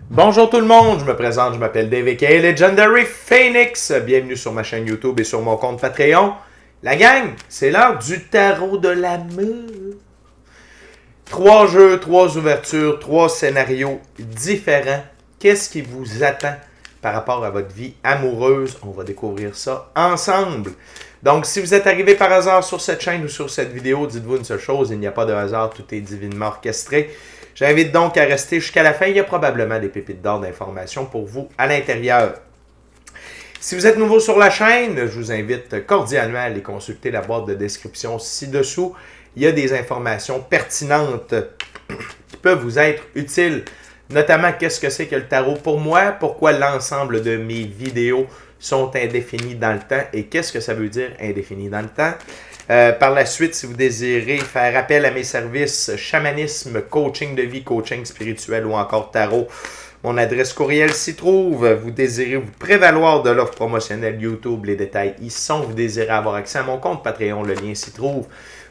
Bonjour tout le monde, je me présente, je m'appelle Dave aka Legendary Phoenix. Bienvenue sur ma chaîne YouTube et sur mon compte Patreon. La gang, c'est l'heure du tarot de l'amour. 3 jeux, 3 ouvertures, 3 scénarios différents. Qu'est-ce qui vous attend par rapport à votre vie amoureuse? On va découvrir ça ensemble. Donc, si vous êtes arrivé par hasard sur cette chaîne ou sur cette vidéo, dites-vous une seule chose, il n'y a pas de hasard, tout est divinement orchestré. J'invite donc à rester jusqu'à la fin, il y a probablement des pépites d'or d'informations pour vous à l'intérieur. Si vous êtes nouveau sur la chaîne, je vous invite cordialement à aller consulter la boîte de description ci-dessous. Il y a des informations pertinentes qui peuvent vous être utiles, notamment qu'est-ce que c'est que le tarot pour moi, pourquoi l'ensemble de mes vidéos sont indéfinies dans le temps et qu'est-ce que ça veut dire indéfini dans le temps. Par la suite, si vous désirez faire appel à mes services chamanisme, coaching de vie, coaching spirituel ou encore tarot, mon adresse courriel s'y trouve. Vous désirez vous prévaloir de l'offre promotionnelle YouTube, les détails y sont. Vous désirez avoir accès à mon compte Patreon, le lien s'y trouve.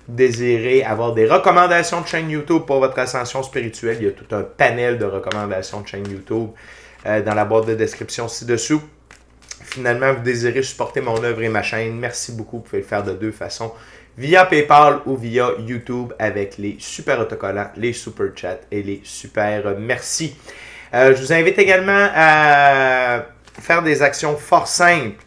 Vous désirez avoir des recommandations de chaîne YouTube pour votre ascension spirituelle, il y a tout un panel de recommandations de chaîne YouTube dans la boîte de description ci-dessous. Finalement, vous désirez supporter mon œuvre et ma chaîne, merci beaucoup. Vous pouvez le faire de deux façons, via PayPal ou via YouTube avec les super autocollants, les super chats et les super merci. Je vous invite également à faire des actions fort simples,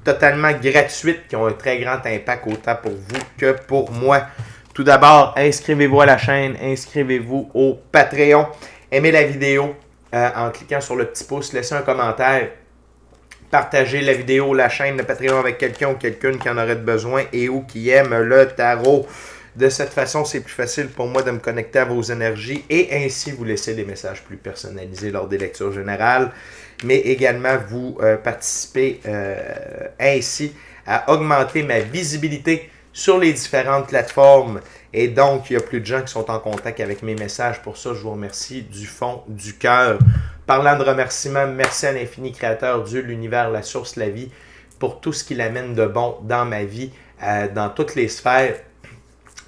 totalement gratuites, qui ont un très grand impact autant pour vous que pour moi. Tout d'abord, inscrivez-vous à la chaîne, inscrivez-vous au Patreon, aimez la vidéo en cliquant sur le petit pouce, laissez un commentaire. Partagez la vidéo, la chaîne, le Patreon avec quelqu'un ou quelqu'une qui en aurait besoin et ou qui aime le tarot. De cette façon, c'est plus facile pour moi de me connecter à vos énergies et ainsi vous laisser des messages plus personnalisés lors des lectures générales, mais également vous participer ainsi à augmenter ma visibilité sur les différentes plateformes. Et donc, il y a plus de gens qui sont en contact avec mes messages. Pour ça, je vous remercie du fond du cœur. Parlant de remerciements, merci à l'infini créateur, Dieu, l'univers, la source, la vie, pour tout ce qu'il amène de bon dans ma vie, dans toutes les sphères.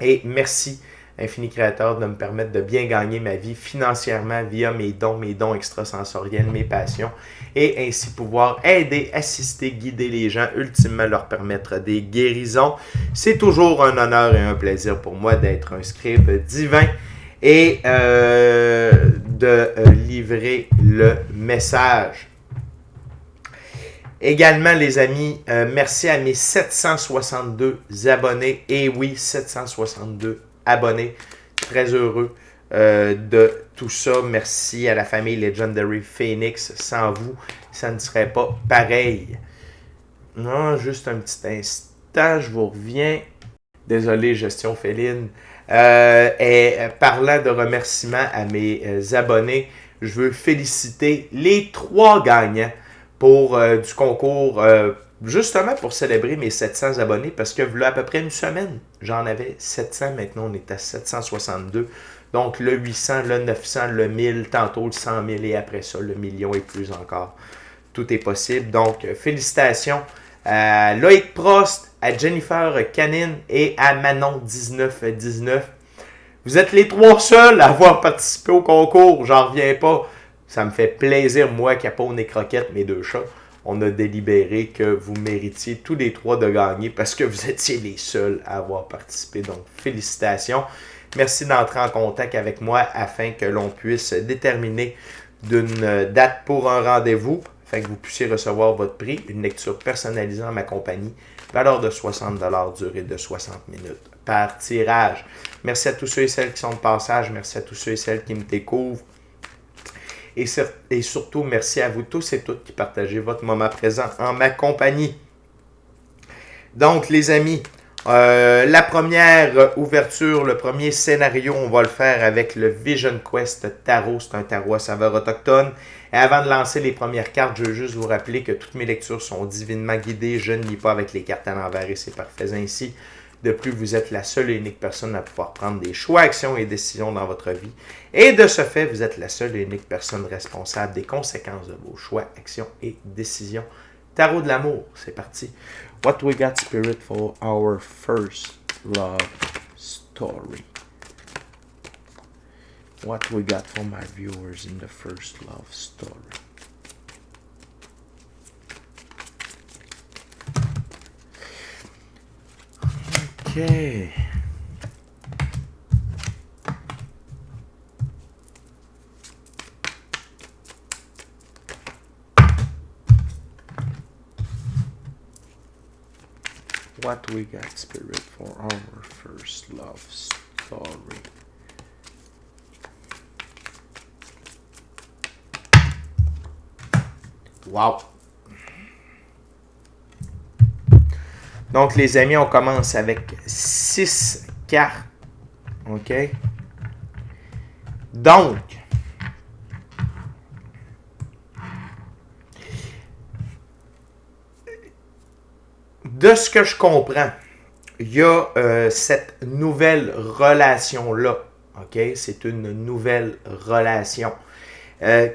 Et merci, infini créateur, de me permettre de bien gagner ma vie financièrement via mes dons extrasensoriels, mes passions, et ainsi pouvoir aider, assister, guider les gens, ultimement leur permettre des guérisons. C'est toujours un honneur et un plaisir pour moi d'être un scribe divin et de livrer le message. Également, les amis, merci à mes 762 abonnés. Et oui, 762 abonnés. Très heureux de tout ça. Merci à la famille Legendary Phoenix. Sans vous, ça ne serait pas pareil. Non, juste un petit instant, je vous reviens. Désolé, gestion féline. Et parlant de remerciements à mes abonnés, je veux féliciter les 3 gagnants pour du concours, justement pour célébrer mes 700 abonnés, parce que là, à peu près une semaine, j'en avais 700, maintenant on est à 762. Donc le 800, le 900, le 1000, tantôt le 100 000 et après ça le million et plus encore. Tout est possible. Donc félicitations à Loïc Prost, à Jennifer Canin et à Manon1919. Vous êtes les 3 seuls à avoir participé au concours, j'en reviens pas. Ça me fait plaisir, moi, Capone et Croquette, mes 2 chats. On a délibéré que vous méritiez tous les 3 de gagner parce que vous étiez les seuls à avoir participé. Donc, félicitations. Merci d'entrer en contact avec moi afin que l'on puisse déterminer d'une date pour un rendez-vous, afin que vous puissiez recevoir votre prix, une lecture personnalisée en ma compagnie, valeur de 60 $, durée de 60 minutes par tirage. Merci à tous ceux et celles qui sont de passage. Merci à tous ceux et celles qui me découvrent. Et surtout, merci à vous tous et toutes qui partagez votre moment présent en ma compagnie. Donc, les amis, la première ouverture, le premier scénario, on va le faire avec le Vision Quest Tarot. C'est un tarot à saveur autochtone. Et avant de lancer les premières cartes, je veux juste vous rappeler que toutes mes lectures sont divinement guidées. Je ne lis pas avec les cartes à l'envers et c'est parfait ainsi. De plus, vous êtes la seule et unique personne à pouvoir prendre des choix, actions et décisions dans votre vie. Et de ce fait, vous êtes la seule et unique personne responsable des conséquences de vos choix, actions et décisions. Tarot de l'amour, c'est parti. What we got, Spirit, for our first love story? What we got for my viewers in the first love story. Okay. What we got, Spirit, for our first love story. Wow! Donc, les amis, on commence avec 6 cartes. OK? Donc, de ce que je comprends, il y a cette nouvelle relation-là. OK? C'est une nouvelle relation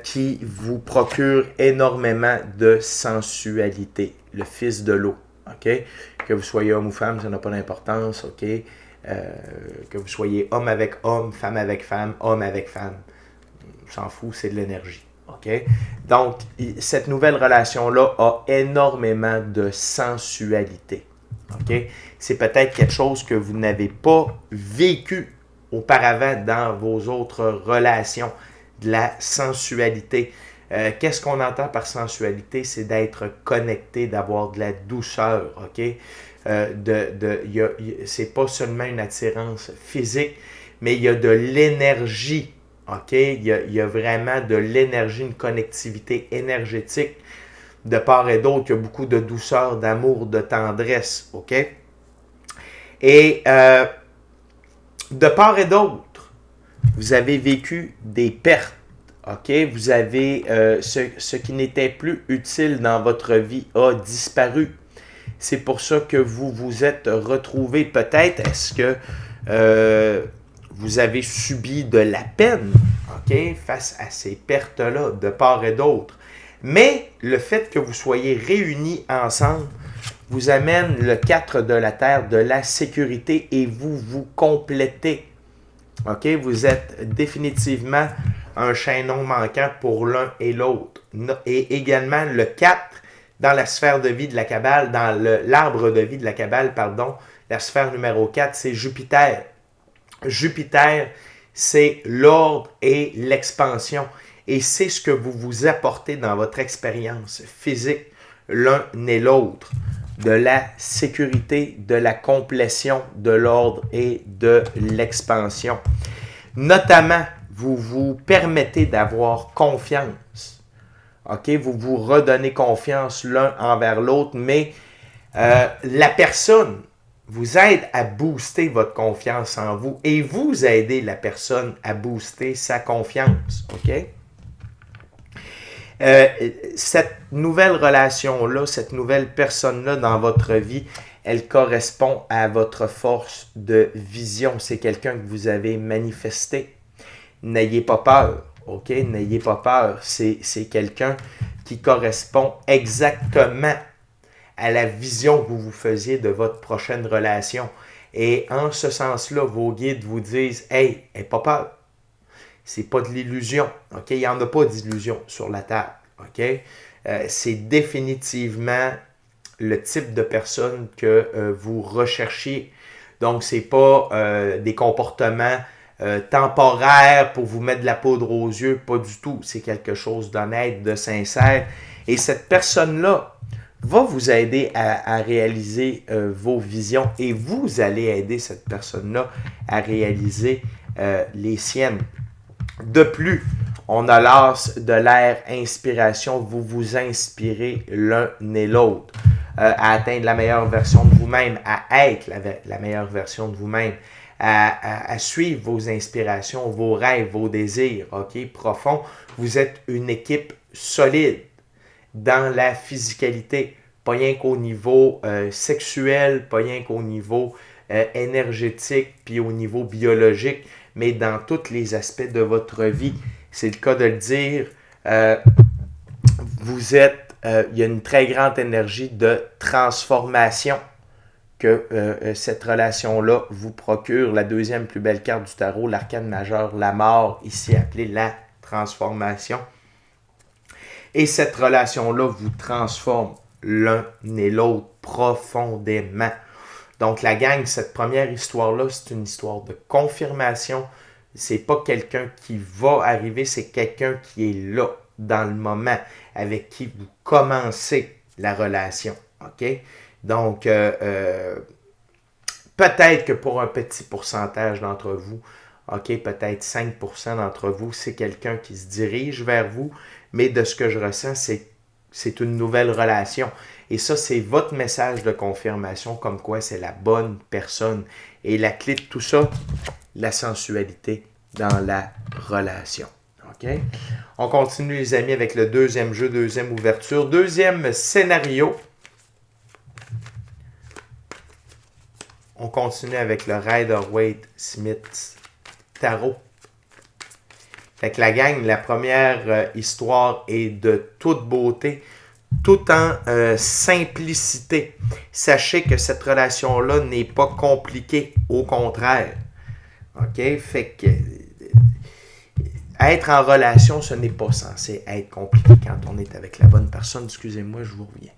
qui vous procure énormément de sensualité. Le fils de l'eau. OK? Que vous soyez homme ou femme, ça n'a pas d'importance. OK? Que vous soyez homme avec homme, femme avec femme, homme avec femme. On s'en fout, c'est de l'énergie. OK? Donc, cette nouvelle relation-là a énormément de sensualité. OK? C'est peut-être quelque chose que vous n'avez pas vécu auparavant dans vos autres relations. De la sensualité. Qu'est-ce qu'on entend par sensualité? C'est d'être connecté, d'avoir de la douceur. OK? C'est pas seulement une attirance physique, mais il y a de l'énergie. OK? Il y a vraiment de l'énergie, une connectivité énergétique de part et d'autre. Il y a beaucoup de douceur, d'amour, de tendresse. OK? Et de part et d'autre, vous avez vécu des pertes. OK? Vous avez ce qui n'était plus utile dans votre vie a disparu. C'est pour ça que vous vous êtes retrouvé. Peut-être est-ce que vous avez subi de la peine, OK, face à ces pertes-là, de part et d'autre. Mais le fait que vous soyez réunis ensemble vous amène le 4 de la terre, de la sécurité, et vous vous complétez. OK? Vous êtes définitivement un chaînon manquant pour l'un et l'autre. Et également le 4 dans la sphère de vie de la Kabbale, dans l'arbre de vie de la Kabbale, pardon, la sphère numéro 4, c'est Jupiter. Jupiter, c'est l'ordre et l'expansion. Et c'est ce que vous vous apportez dans votre expérience physique, l'un et l'autre. De la sécurité, de la complétion, de l'ordre et de l'expansion. Notamment, vous vous permettez d'avoir confiance. OK? Vous vous redonnez confiance l'un envers l'autre, mais la personne vous aide à booster votre confiance en vous et vous aidez la personne à booster sa confiance. OK? Cette nouvelle relation-là, cette nouvelle personne-là dans votre vie, elle correspond à votre force de vision. C'est quelqu'un que vous avez manifesté. N'ayez pas peur, OK? N'ayez pas peur. C'est quelqu'un qui correspond exactement à la vision que vous vous faisiez de votre prochaine relation. Et en ce sens-là, vos guides vous disent « Hey, n'aie pas peur. C'est pas de l'illusion. OK? Il n'y en a pas d'illusion sur la table. OK? C'est définitivement le type de personne que vous recherchiez. Donc, ce n'est pas des comportements temporaires pour vous mettre de la poudre aux yeux. Pas du tout. C'est quelque chose d'honnête, de sincère. Et cette personne-là va vous aider à réaliser vos visions et vous allez aider cette personne-là à réaliser les siennes. De plus, on a l'as de l'air inspiration. Vous vous inspirez l'un et l'autre à atteindre la meilleure version de vous-même, à être la meilleure version de vous-même, à suivre vos inspirations, vos rêves, vos désirs, OK, profonds. Vous êtes une équipe solide dans la physicalité, pas rien qu'au niveau sexuel, pas rien qu'au niveau énergétique, puis au niveau biologique, mais dans tous les aspects de votre vie. C'est le cas de le dire. Il y a une très grande énergie de transformation que cette relation-là vous procure la deuxième plus belle carte du tarot, l'arcane majeur, la mort, ici appelée la transformation. Et cette relation-là vous transforme l'un et l'autre profondément. Donc la gang, cette première histoire-là, c'est une histoire de confirmation. C'est pas quelqu'un qui va arriver, c'est quelqu'un qui est là, dans le moment, avec qui vous commencez la relation. OK? Donc, peut-être que pour un petit pourcentage d'entre vous, OK, peut-être 5% d'entre vous, c'est quelqu'un qui se dirige vers vous, mais de ce que je ressens, c'est une nouvelle relation. Et ça, c'est votre message de confirmation, comme quoi c'est la bonne personne. Et la clé de tout ça, la sensualité dans la relation. OK? On continue, les amis, avec le deuxième jeu, deuxième ouverture. Deuxième scénario. On continue avec le Rider-Waite-Smith Tarot. Fait que la gang, la première histoire est de toute beauté, tout en simplicité. Sachez que cette relation-là n'est pas compliquée, au contraire. OK? Fait que être en relation, ce n'est pas censé être compliqué quand on est avec la bonne personne. Excusez-moi, je vous reviens.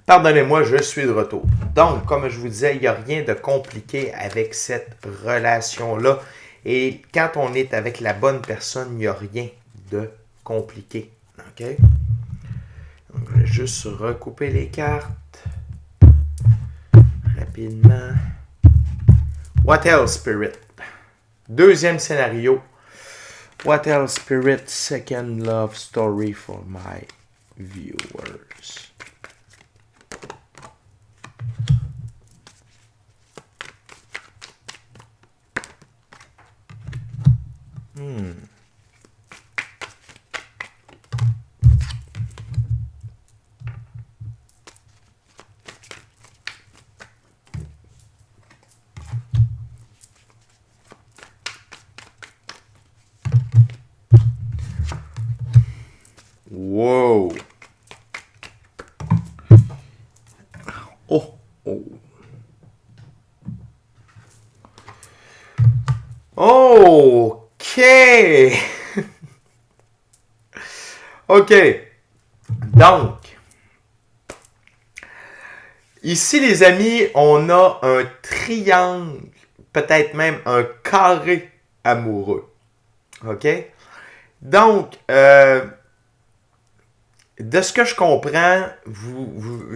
Pardonnez-moi, je suis de retour. Donc, comme je vous disais, il n'y a rien de compliqué avec cette relation-là. Et quand on est avec la bonne personne, il n'y a rien de compliqué. OK? Donc, je vais juste recouper les cartes rapidement. What else, Spirit? Deuxième scénario. What else, Spirit? Second love story for my viewers. Wow! Oh! Oh! OK! OK. Donc, ici, les amis, on a un triangle, peut-être même un carré amoureux. OK? Donc, de ce que je comprends, vous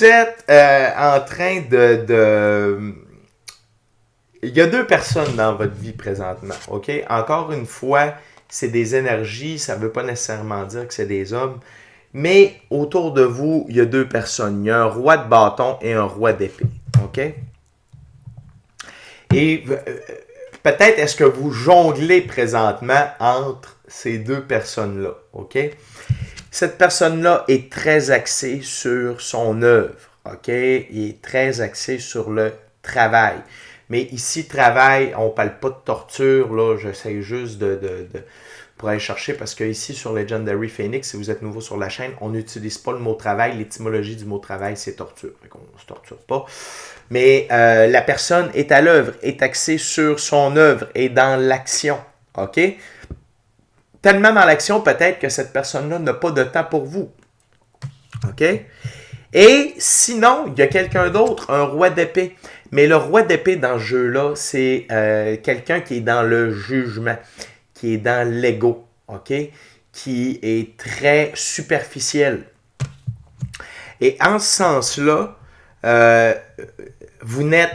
êtes en train il y a deux personnes dans votre vie présentement, OK? Encore une fois, c'est des énergies, ça ne veut pas nécessairement dire que c'est des hommes, mais autour de vous, il y a deux personnes. Il y a un roi de bâton et un roi d'épée, OK? Et peut-être est-ce que vous jonglez présentement entre ces deux personnes-là, OK? Cette personne-là est très axée sur son œuvre, OK? Il est très axé sur le travail. Mais ici, travail, on ne parle pas de torture, là, j'essaie juste pour aller chercher, parce que ici, sur Legendary Phoenix, si vous êtes nouveau sur la chaîne, on n'utilise pas le mot travail. L'étymologie du mot travail, c'est torture. Fait qu'on ne se torture pas. Mais la personne est à l'œuvre, est axée sur son œuvre, est dans l'action, OK? Tellement dans l'action, peut-être que cette personne-là n'a pas de temps pour vous. OK? Et sinon, il y a quelqu'un d'autre, un roi d'épée. Mais le roi d'épée dans ce jeu-là, c'est quelqu'un qui est dans le jugement, qui est dans l'ego, OK? Qui est très superficiel. Et en ce sens-là, vous n'êtes...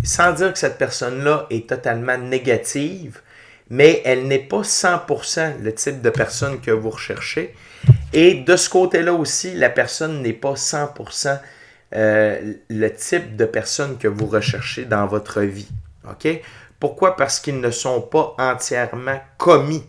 sans dire que cette personne-là est totalement négative, mais elle n'est pas 100% le type de personne que vous recherchez. Et de ce côté-là aussi, la personne n'est pas 100% le type de personne que vous recherchez dans votre vie. OK? Pourquoi? Parce qu'ils ne sont pas entièrement commis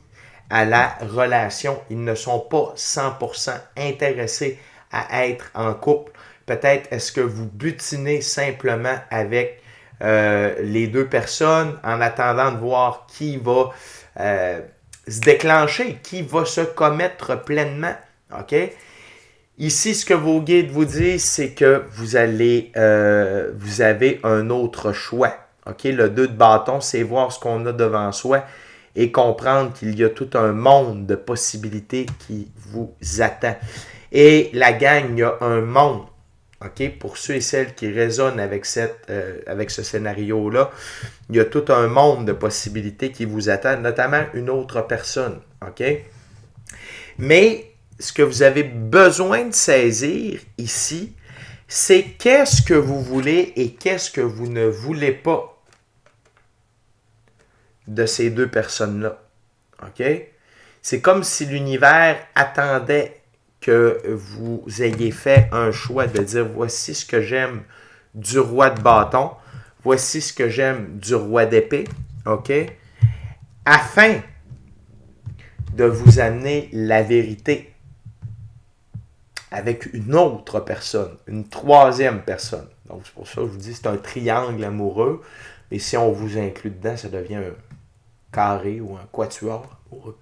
à la relation. Ils ne sont pas 100% intéressés à être en couple. Peut-être est-ce que vous butinez simplement avec les deux personnes en attendant de voir qui va se déclencher, qui va se commettre pleinement. OK? Ici, ce que vos guides vous disent, c'est que vous avez un autre choix. OK? Le 2 de bâton, c'est voir ce qu'on a devant soi et comprendre qu'il y a tout un monde de possibilités qui vous attend. Et la gang, il y a un monde. OK? Pour ceux et celles qui résonnent avec ce scénario-là, il y a tout un monde de possibilités qui vous attend, notamment une autre personne. OK? Mais ce que vous avez besoin de saisir ici, c'est qu'est-ce que vous voulez et qu'est-ce que vous ne voulez pas de ces deux personnes-là. OK? C'est comme si l'univers attendait que vous ayez fait un choix de dire voici ce que j'aime du roi de bâton, voici ce que j'aime du roi d'épée, OK? Afin de vous amener la vérité avec une autre personne, une troisième personne. Donc c'est pour ça que je vous dis c'est un triangle amoureux, et si on vous inclut dedans, ça devient un carré ou un quatuor amoureux.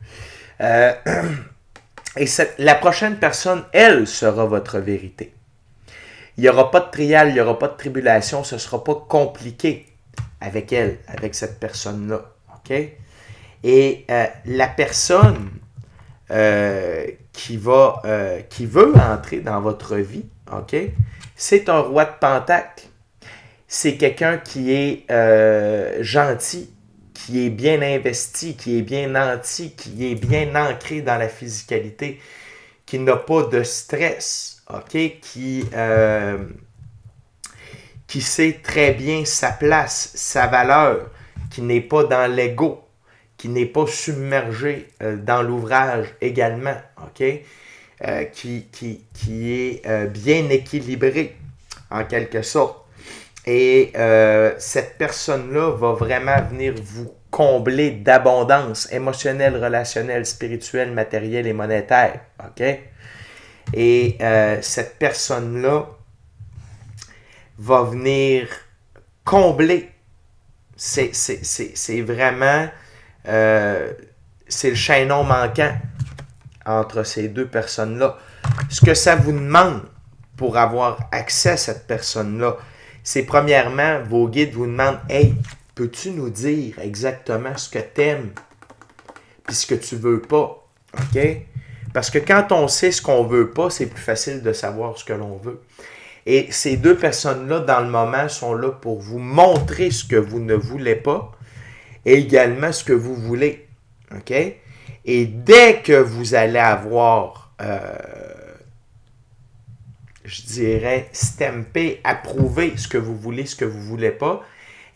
Et la prochaine personne, elle, sera votre vérité. Il n'y aura pas de trial, il n'y aura pas de tribulation, ce ne sera pas compliqué avec elle, avec cette personne-là. OK? Et la personne qui veut entrer dans votre vie, OK? C'est un roi de pentacle. C'est quelqu'un qui est gentil, qui est bien investi, qui est bien nanti, qui est bien ancré dans la physicalité, qui n'a pas de stress, OK? Qui sait très bien sa place, sa valeur, qui n'est pas dans l'ego, qui n'est pas submergé dans l'ouvrage également, OK? Qui est bien équilibré, en quelque sorte. Et cette personne-là va vraiment venir vous combler d'abondance émotionnelle, relationnelle, spirituelle, matérielle et monétaire. OK? Et cette personne-là va venir combler. C'est vraiment... c'est le chaînon manquant entre ces deux personnes-là. Ce que ça vous demande pour avoir accès à cette personne-là, c'est premièrement, vos guides vous demandent « Hey, peux-tu nous dire exactement ce que tu aimes et ce que tu veux pas? » OK? Parce que quand on sait ce qu'on veut pas, c'est plus facile de savoir ce que l'on veut. Et ces deux personnes-là, dans le moment, sont là pour vous montrer ce que vous ne voulez pas et également ce que vous voulez. OK? Et dès que vous allez avoir, je dirais, stampé, approuvé ce que vous voulez, ce que vous ne voulez pas,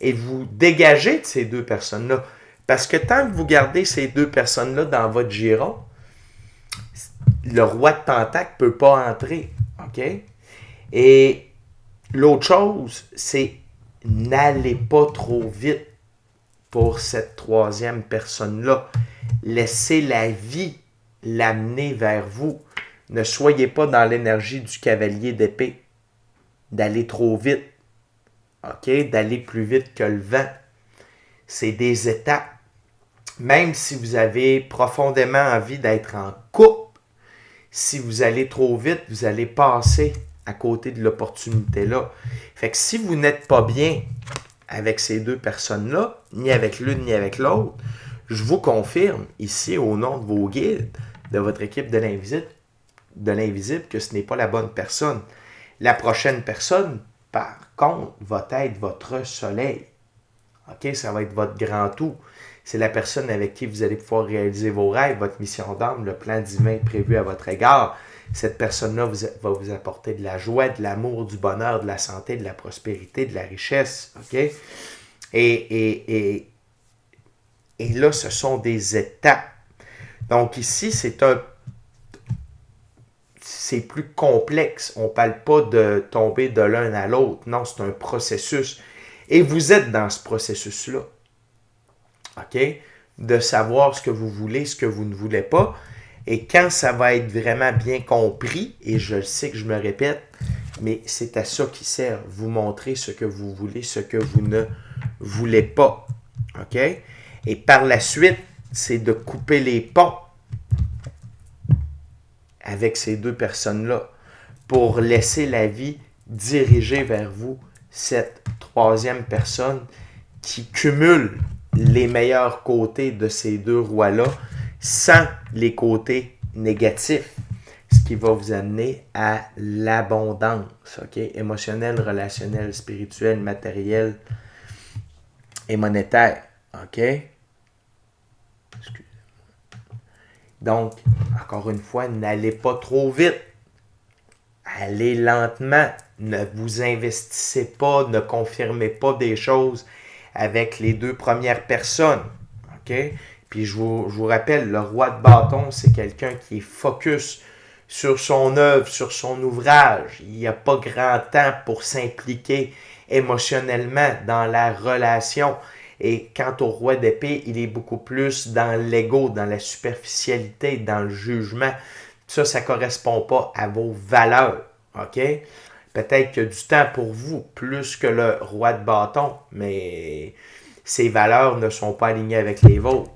et vous dégagez de ces deux personnes-là. Parce que tant que vous gardez ces deux personnes-là dans votre giron, le roi de pentacle ne peut pas entrer. OK? Et l'autre chose, c'est n'allez pas trop vite pour cette troisième personne-là. Laissez la vie l'amener vers vous. Ne soyez pas dans l'énergie du cavalier d'épée, d'aller trop vite, OK? D'aller plus vite que le vent. C'est des étapes. Même si vous avez profondément envie d'être en couple, si vous allez trop vite, vous allez passer à côté de l'opportunité-là. Fait que si vous n'êtes pas bien avec ces deux personnes-là, ni avec l'une ni avec l'autre, je vous confirme ici au nom de vos guides, de votre équipe de l'invisible, que ce n'est pas la bonne personne. La prochaine personne, par contre, va être votre soleil. OK? Ça va être votre grand tout. C'est la personne avec qui vous allez pouvoir réaliser vos rêves, votre mission d'âme, le plan divin prévu à votre égard. Cette personne-là va vous apporter de la joie, de l'amour, du bonheur, de la santé, de la prospérité, de la richesse. OK? Et là, ce sont des étapes. Donc ici, c'est plus complexe. On ne parle pas de tomber de l'un à l'autre. Non, c'est un processus. Et vous êtes dans ce processus-là. OK? De savoir ce que vous voulez, ce que vous ne voulez pas. Et quand ça va être vraiment bien compris, et je sais que je me répète, mais c'est à ça qui sert. Vous montrer ce que vous voulez, ce que vous ne voulez pas. OK? Et par la suite, c'est de couper les ponts avec ces deux personnes-là. pour laisser la vie diriger vers vous cette troisième personne qui cumule les meilleurs côtés de ces deux rois-là sans les côtés négatifs, ce qui va vous amener à l'abondance, ok? Émotionnelle, relationnelle, spirituelle, matérielle et monétaire, ok? Donc, encore une fois, n'allez pas trop vite. Allez lentement. Ne vous investissez pas, ne confirmez pas des choses avec les deux premières personnes. OK? Puis je vous rappelle, le roi de bâton, c'est quelqu'un qui est focus sur son œuvre, sur son ouvrage. Il n'y a pas grand temps pour s'impliquer émotionnellement dans la relation. Et quant au roi d'épée, il est beaucoup plus dans l'ego, dans la superficialité, dans le jugement. Ça ne correspond pas à vos valeurs. OK? Peut-être qu'il y a du temps pour vous, plus que le roi de bâton, mais ses valeurs ne sont pas alignées avec les vôtres.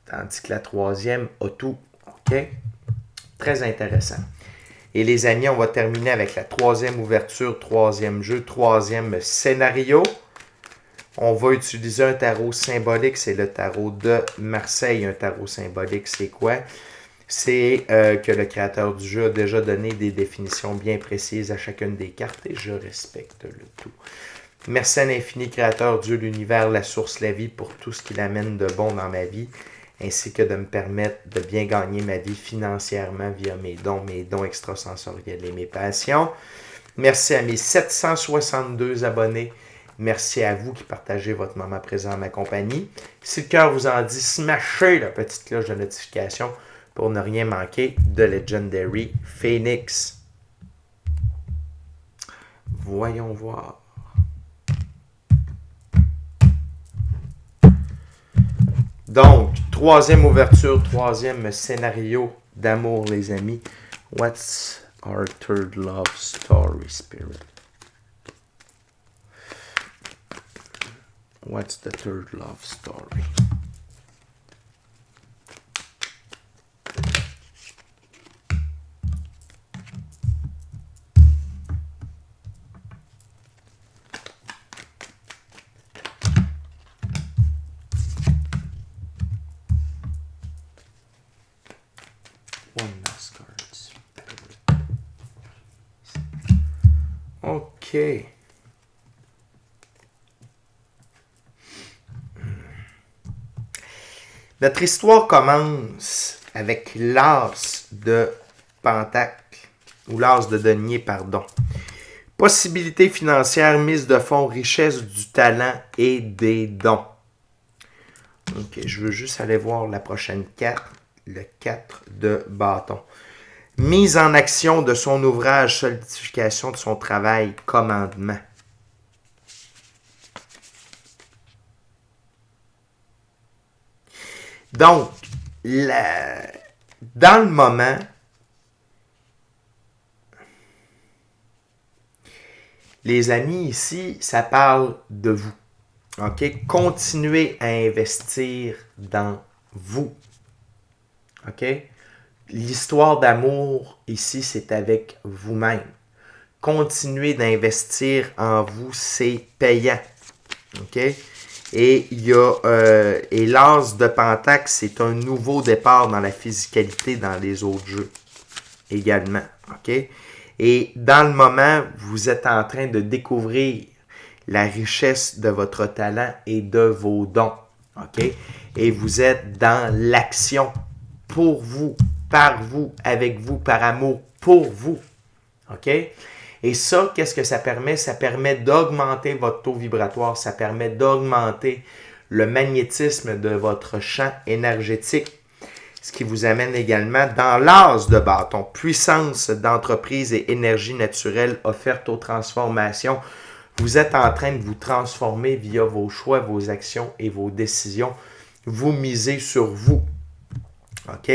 Tandis que la troisième a tout. OK? Très intéressant. Et les amis, on va terminer avec la troisième ouverture, troisième jeu, troisième scénario. On va utiliser un tarot symbolique, c'est le tarot de Marseille. Un tarot symbolique, c'est quoi? C'est que le créateur du jeu a déjà donné des définitions bien précises à chacune des cartes et je respecte le tout. Merci à l'infini créateur, Dieu, l'univers, la source, la vie, pour tout ce qu'il amène de bon dans ma vie, ainsi que de me permettre de bien gagner ma vie financièrement via mes dons extrasensoriels et mes passions. Merci à mes 762 abonnés. Merci à vous qui partagez votre moment présent à ma compagnie. Si le cœur vous en dit, smashez la petite cloche de notification pour ne rien manquer de Legendary Phoenix. Voyons voir. Donc, troisième ouverture, troisième scénario d'amour, les amis. What's our third love story, Spirit? What's the third love story? OK. Notre histoire commence avec l'as de Pentacle, ou l'as de denier, pardon. Possibilités financières, mise de fonds, richesse du talent et des dons. OK, je veux juste aller voir la prochaine carte, le 4 de bâton. Mise en action de son ouvrage, solidification de son travail, commandement. Donc, dans le moment, les amis, ici, ça parle de vous. OK? Continuez à investir dans vous. OK? L'histoire d'amour, ici, c'est avec vous-même. Continuez d'investir en vous, c'est payant. OK? Et il y a et l'as de Pentacle, c'est un nouveau départ dans la physicalité dans les autres jeux également. OK? Et dans le moment, vous êtes en train de découvrir la richesse de votre talent et de vos dons. OK? Et vous êtes dans l'action pour vous, par vous, avec vous, par amour, pour vous. OK? Et ça, qu'est-ce que ça permet? Ça permet d'augmenter votre taux vibratoire, ça permet d'augmenter le magnétisme de votre champ énergétique, ce qui vous amène également dans l'as de bâton, puissance d'entreprise et énergie naturelle offerte aux transformations. Vous êtes en train de vous transformer via vos choix, vos actions et vos décisions. Vous misez sur vous. OK?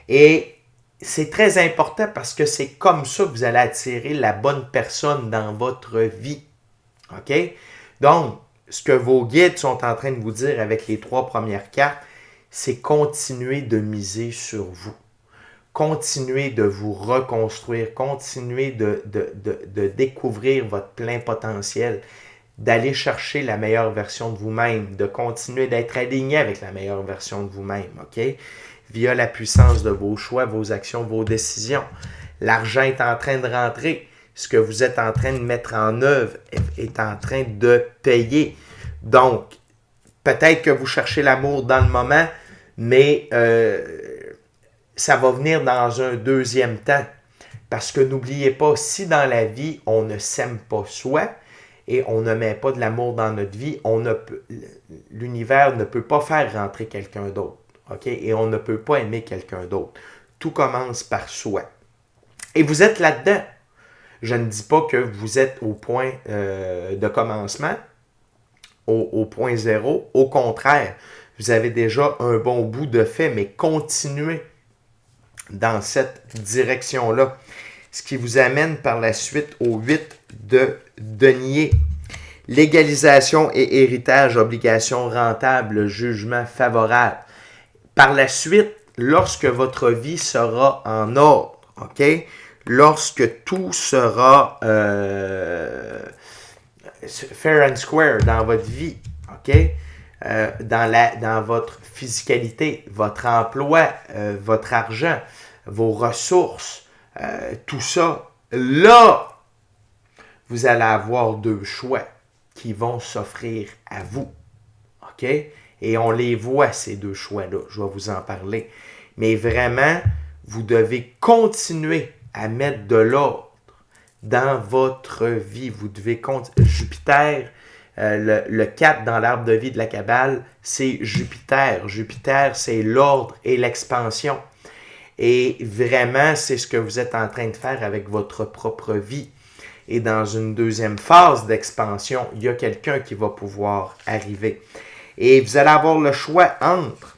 Et c'est très important parce que c'est comme ça que vous allez attirer la bonne personne dans votre vie. OK? Donc, ce que vos guides sont en train de vous dire avec les 3 premières cartes, c'est continuer de miser sur vous. continuez de vous reconstruire, continuez de découvrir votre plein potentiel, d'aller chercher la meilleure version de vous-même, de continuer d'être aligné avec la meilleure version de vous-même, OK? Via la puissance de vos choix, vos actions, vos décisions. L'argent est en train de rentrer. Ce que vous êtes en train de mettre en œuvre est en train de payer. Donc, peut-être que vous cherchez l'amour dans le moment, mais ça va venir dans un deuxième temps. Parce que n'oubliez pas, si dans la vie, on ne s'aime pas soi et on ne met pas de l'amour dans notre vie, l'univers ne peut pas faire rentrer quelqu'un d'autre. Okay? Et on ne peut pas aimer quelqu'un d'autre. Tout commence par soi. Et vous êtes là-dedans. Je ne dis pas que vous êtes au point de commencement, au point zéro. Au contraire, vous avez déjà un bon bout de fait, mais continuez dans cette direction-là. Ce qui vous amène par la suite au 8 de denier. Légalisation et héritage, obligation rentable, jugement favorable. Par la suite, lorsque votre vie sera en ordre, OK? Lorsque tout sera fair and square dans votre vie, OK? Dans votre physicalité, votre emploi, votre argent, vos ressources, tout ça, là, vous allez avoir deux choix qui vont s'offrir à vous. OK? Et on les voit, ces deux choix-là. Je vais vous en parler. Mais vraiment, vous devez continuer à mettre de l'ordre dans votre vie. Vous devez Jupiter, le 4 dans l'arbre de vie de la Kabbale, c'est Jupiter. Jupiter, c'est l'ordre et l'expansion. Et vraiment, c'est ce que vous êtes en train de faire avec votre propre vie. Et dans une deuxième phase d'expansion, il y a quelqu'un qui va pouvoir arriver. Et vous allez avoir le choix entre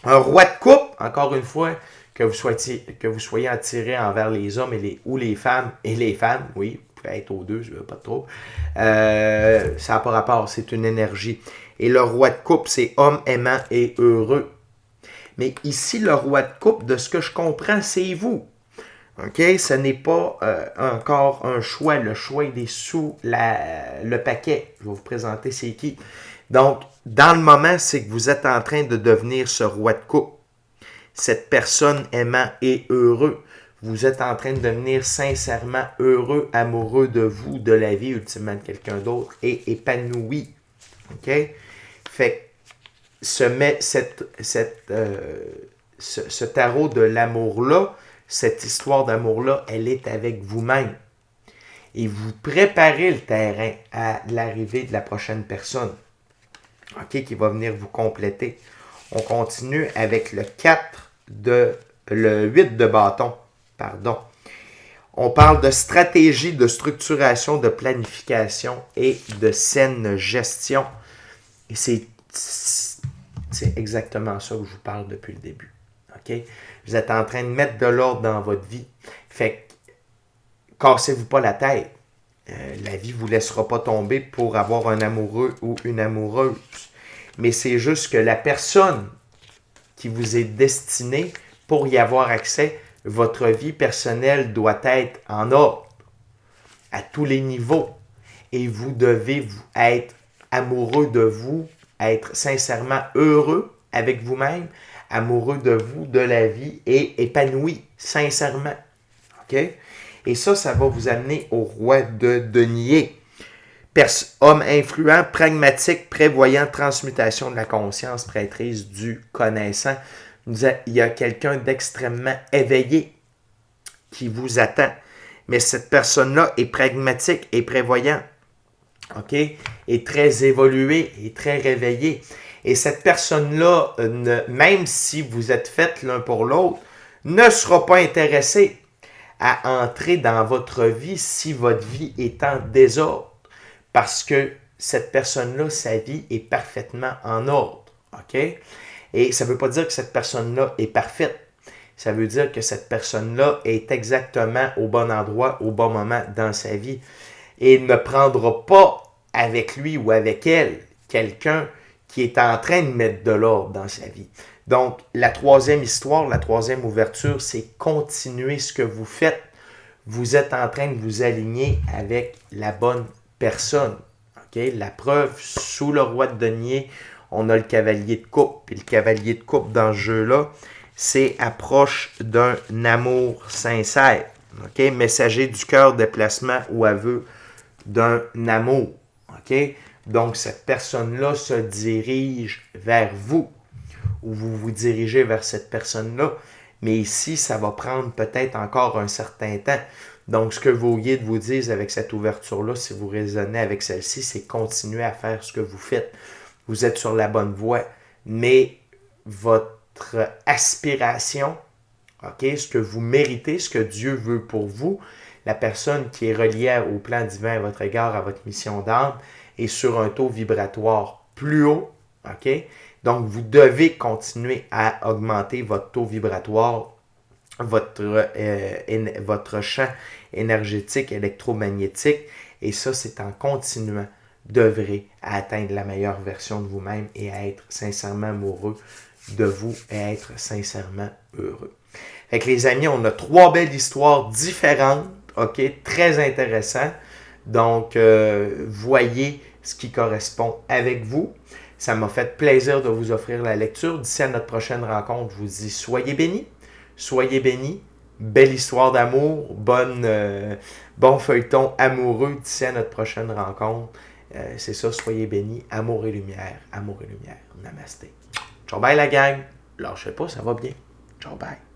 un roi de coupe, encore une fois, que vous soyez attiré envers les hommes ou les femmes, oui, vous pouvez être aux deux, je ne veux pas trop. Ça n'a pas rapport, c'est une énergie. Et le roi de coupe, c'est homme aimant et heureux. Mais ici, le roi de coupe, de ce que je comprends, c'est vous. OK? Ce n'est pas encore un choix. Le choix, il est sous le paquet. Je vais vous présenter c'est qui. Donc, dans le moment, c'est que vous êtes en train de devenir ce roi de coupe. Cette personne aimant et heureux. Vous êtes en train de devenir sincèrement heureux, amoureux de vous, de la vie, ultimement de quelqu'un d'autre, et épanoui. OK? Fait que ce tarot de l'amour-là, cette histoire d'amour-là, elle est avec vous-même. Et vous préparez le terrain à l'arrivée de la prochaine personne. OK, qui va venir vous compléter. On continue avec le 8 de bâton. Pardon. On parle de stratégie, de structuration, de planification et de saine gestion. Et c'est exactement ça que je vous parle depuis le début. OK? Vous êtes en train de mettre de l'ordre dans votre vie. Fait que, cassez-vous pas la tête. La vie ne vous laissera pas tomber pour avoir un amoureux ou une amoureuse. Mais c'est juste que la personne qui vous est destinée pour y avoir accès, votre vie personnelle doit être en ordre à tous les niveaux. Et vous devez être amoureux de vous, être sincèrement heureux avec vous-même, amoureux de vous, de la vie et épanoui, sincèrement. OK? Et ça va vous amener au roi de denier. Homme influent, pragmatique, prévoyant, transmutation de la conscience, prêtrise du connaissant. Il y a quelqu'un d'extrêmement éveillé qui vous attend. Mais cette personne-là est pragmatique et prévoyant. OK? Est très évoluée et très réveillée. Et cette personne-là, même si vous êtes faits l'un pour l'autre, ne sera pas intéressée à entrer dans votre vie si votre vie est en désordre. Parce que cette personne-là, sa vie est parfaitement en ordre. OK? Et ça ne veut pas dire que cette personne-là est parfaite. Ça veut dire que cette personne-là est exactement au bon endroit, au bon moment dans sa vie. Et ne prendra pas avec lui ou avec elle quelqu'un qui est en train de mettre de l'ordre dans sa vie. Donc, la troisième histoire, la troisième ouverture, c'est continuer ce que vous faites. Vous êtes en train de vous aligner avec la bonne personne. Okay? La preuve, sous le roi de denier, on a le cavalier de coupe. Puis le cavalier de coupe dans ce jeu-là, c'est approche d'un amour sincère. Okay? Messager du cœur, déplacement ou aveu d'un amour. Okay? Donc, cette personne-là se dirige vers vous ou vous vous dirigez vers cette personne-là. Mais ici, ça va prendre peut-être encore un certain temps. Donc, ce que vos guides vous disent avec cette ouverture-là, si vous raisonnez avec celle-ci, c'est continuer à faire ce que vous faites. Vous êtes sur la bonne voie, mais votre aspiration, okay, ce que vous méritez, ce que Dieu veut pour vous, la personne qui est reliée au plan divin à votre égard, à votre mission d'âme, est sur un taux vibratoire plus haut. Okay? Donc, vous devez continuer à augmenter votre taux vibratoire, votre champ énergétique, électromagnétique. Et ça, c'est en continuant d'œuvrer à atteindre la meilleure version de vous-même et à être sincèrement amoureux de vous et à être sincèrement heureux. Fait que les amis, on a 3 belles histoires différentes, ok, très intéressantes. Donc, voyez ce qui correspond avec vous. Ça m'a fait plaisir de vous offrir la lecture. D'ici à notre prochaine rencontre, je vous dis soyez bénis, belle histoire d'amour, bon feuilleton amoureux d'ici à notre prochaine rencontre. C'est ça, soyez bénis, amour et lumière, namasté. Ciao bye la gang, lâchez pas, ça va bien. Ciao bye.